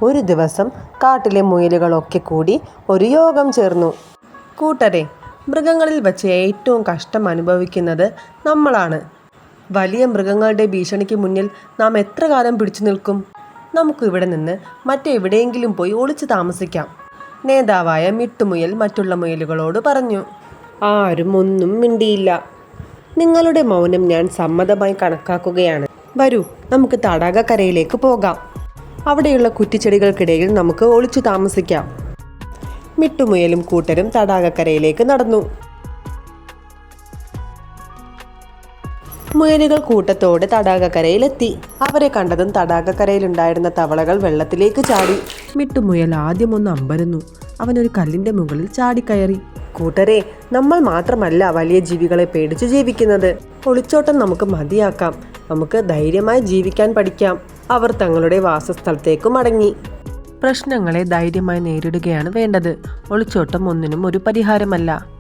ഒരു ദിവസം കാട്ടിലെ മുയലുകളൊക്കെ കൂടി ഒരു യോഗം ചേർന്നു. കൂട്ടരെ, മൃഗങ്ങളിൽ വച്ച് ഏറ്റവും കഷ്ടം അനുഭവിക്കുന്നത് നമ്മളാണ്. വലിയ മൃഗങ്ങളുടെ ഭീഷണിക്ക് മുന്നിൽ നാം എത്ര കാലം പിടിച്ചു നിൽക്കും? നമുക്കിവിടെ നിന്ന് മറ്റെവിടെയെങ്കിലും പോയി ഒളിച്ചു താമസിക്കാം. നേതാവായ മിട്ടുമുയൽ മറ്റുള്ള മുയലുകളോട് പറഞ്ഞു. ആരും ഒന്നും മിണ്ടിയില്ല. നിങ്ങളുടെ മൗനം ഞാൻ സമ്മതമായി കണക്കാക്കുകയാണ്. വരൂ, നമുക്ക് തടാകക്കരയിലേക്ക് പോകാം. അവിടെയുള്ള കുറ്റിച്ചെടികൾക്കിടയിൽ നമുക്ക് ഒളിച്ചു താമസിക്കാം. മിട്ടുമുയലും കൂട്ടരും തടാകക്കരയിലേക്ക് നടന്നു. മുയലുകൾ കൂട്ടത്തോടെ തടാകക്കരയിലെത്തി. അവരെ കണ്ടതും തടാകക്കരയിലുണ്ടായിരുന്ന തവളകൾ വെള്ളത്തിലേക്ക് ചാടി. മിട്ടുമുയൽ ആദ്യമൊന്ന് അമ്പരന്നു. അവനൊരു കല്ലിന്റെ മുകളിൽ ചാടിക്കയറി. കൂട്ടരെ, നമ്മൾ മാത്രമല്ല വലിയ ജീവികളെ പേടിച്ച് ജീവിക്കുന്നത്. ഒളിച്ചോട്ടം നമുക്ക് മതിയാക്കാം. നമുക്ക് ധൈര്യമായി ജീവിക്കാൻ പഠിക്കാം. അവർ തങ്ങളുടെ വാസസ്ഥലത്തേക്ക് മടങ്ങി. പ്രശ്നങ്ങളെ ധൈര്യമായി നേരിടുകയാണ് വേണ്ടത്. ഒളിച്ചോട്ടം ഒന്നിനും ഒരു പരിഹാരമല്ല.